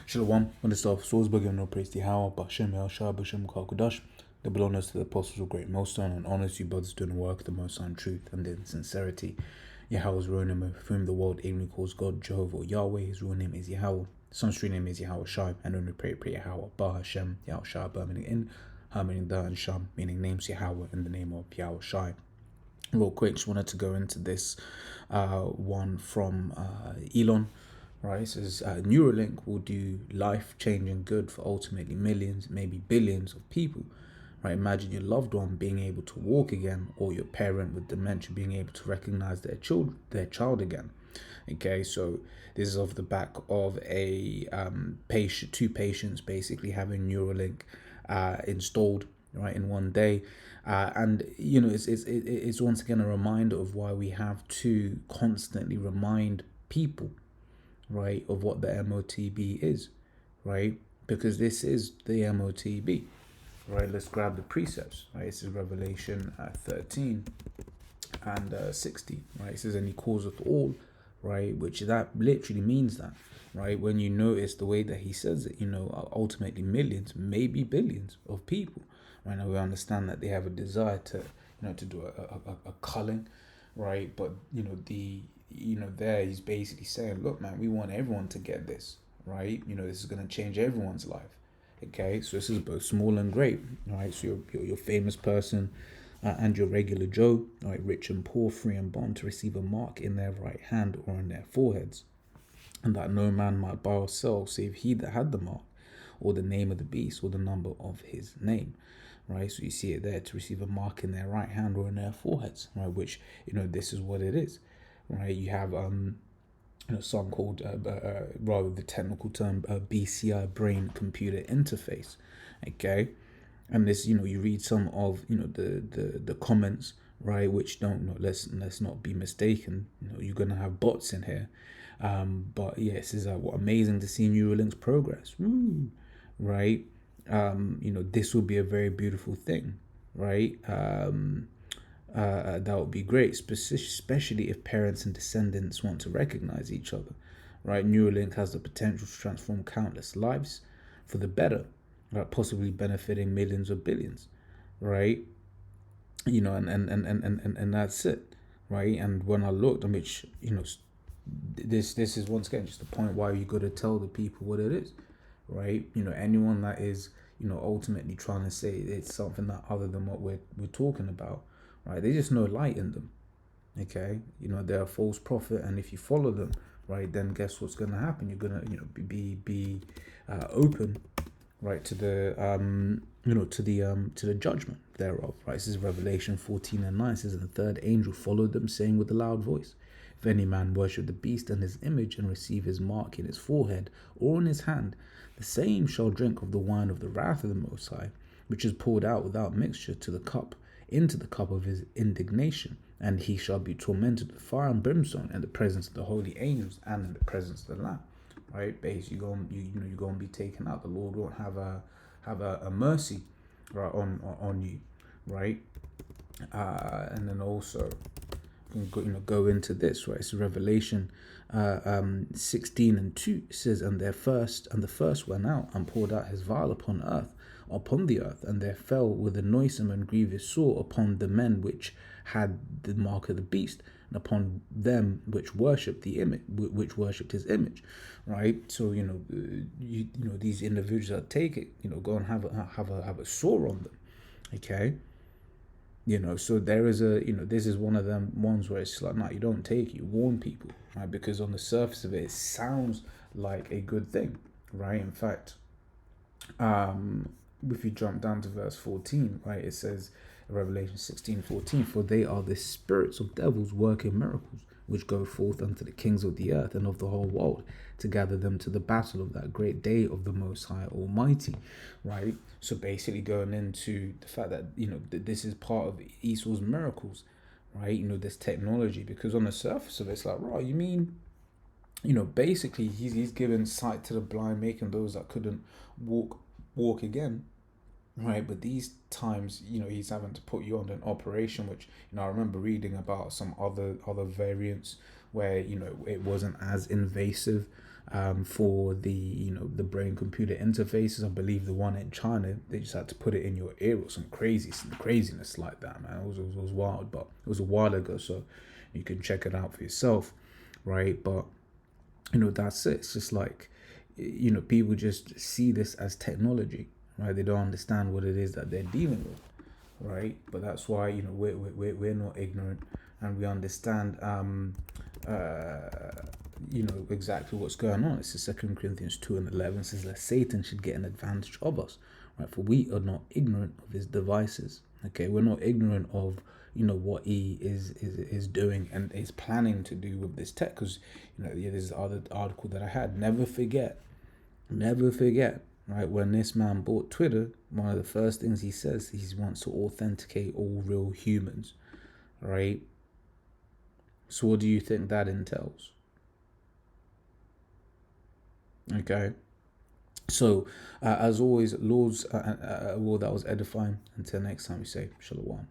Shalom, on the stuff, souls begin no praise the how, Bashem El Shah, Bashem Kalkudash, the belongers to the apostles of great milestone, and honors you brothers doing the work of the most in truth and in sincerity. Yahweh's real name, with whom the world ignorantly calls God, Jehovah or Yahweh. His real name is Yahweh. Son's true name is Yahweh Shai, and when we pray Yahweh, Ba Hashem, Yahweh Shai, Ba meaning in, Ha meaning da, and Sham meaning names Yahweh in the name of Yahweh Shai. Real quick, just wanted to go into this one from Elon. Right, it says Neuralink will do life-changing good for ultimately millions, maybe billions of people. Right, imagine your loved one being able to walk again, or your parent with dementia being able to recognize their child again. Okay, so this is off the back of a two patients basically having Neuralink installed right in one day, and you know it's once again a reminder of why we have to constantly remind people, right, of what the MOTB is, right? Because this is the MOTB, right? Let's grab the precepts, right? This is Revelation 13 and 16, right? It says, and he calleth all, right? Which that literally means that, right? When you notice the way that he says it, you know, ultimately millions, maybe billions of people, right? Now we understand that they have a desire to, you know, to do a culling, right? But, there he's basically saying, look, man, we want everyone to get this, right? You know, this is going to change everyone's life. Okay, so this is both small and great, right? So your famous person and your regular Joe, right, rich and poor, free and bond, to receive a mark in their right hand or on their foreheads, and that no man might buy or sell save he that had the mark, or the name of the beast, or the number of his name. Right, so you see it there, to receive a mark in their right hand or in their foreheads, right? Which, you know, this is what it is, right? You have something called, rather the technical term, BCI, brain computer interface, okay? And this, you know, you read some of, you know, the comments, right, which don't, you know, let's not be mistaken, you know, you're gonna have bots in here, but yes, is what amazing to see Neuralink's progress. Woo. Right? You know, this will be a very beautiful thing, right? That would be great, especially if parents and descendants want to recognize each other, right? Neuralink has the potential to transform countless lives for the better, right? Possibly benefiting millions or billions, right? You know, and that's it, right? And when I looked, which, you know, this is once again just the point why you got to tell the people what it is, right? You know, anyone that is, you know, ultimately trying to say it's something that other than what we're talking about, right? They just know light in them, okay? You know, they're a false prophet, and if you follow them, right, then guess what's going to happen? You're going to, you know, be open, right, to the to the judgment thereof, right? This is Revelation 14 and 9. It says, and the third angel followed them, saying with a loud voice, if any man worship the beast and his image, and receive his mark in his forehead or in his hand, the same shall drink of the wine of the wrath of the Most High, which is poured out without mixture into the cup of his indignation, and he shall be tormented with fire and brimstone in the presence of the holy angels and in the presence of the Lamb. Right, basically, you're going to be taken out. The Lord won't have a mercy, right, on you, right, and then also go into this, right? It's Revelation 16 and 2. It says, and the first went out and poured out his vial upon the earth, and there fell with a noisome and grievous sore upon the men which had the mark of the beast, and upon them which worshipped his image, right? So you know these individuals that take it, you know, go and have a sore on them, okay? You know, so there is this is one of them ones where it's like, no, you don't take it, you warn people, right? Because on the surface of it, it sounds like a good thing, right? In fact, if you jump down to verse 14, right, it says, Revelation 16:14, for they are the spirits of devils working miracles, which go forth unto the kings of the earth and of the whole world, to gather them to the battle of that great day of the Most High Almighty, right? So basically going into the fact that, you know, this is part of Esau's miracles, right? You know, this technology, because on the surface of it, it's like, right, you mean, you know, basically he's given sight to the blind, making those that couldn't walk again, right? But these times, you know, he's having to put you on an operation, which, you know, I remember reading about some other variants where, you know, it wasn't as invasive for the the brain computer interfaces. I believe the one in China, they just had to put it in your ear or some craziness like that, man. It was wild, but it was a while ago, so you can check it out for yourself, right? But that's it. It's just like, people just see this as technology, right? They don't understand what it is that they're dealing with, right? But that's why we're not ignorant, and we understand exactly what's going on. It's the 2 Corinthians 2:11 says that Satan should get an advantage of us, right? For we are not ignorant of his devices. Okay, we're not ignorant of what he is doing and is planning to do with this tech. Because there's the other article that I had. Never forget, right? When this man bought Twitter, one of the first things he says, he wants to authenticate all real humans, right? So what do you think that entails? Okay. So, as always, Lord's will that was edifying. Until next time, we say Shalom.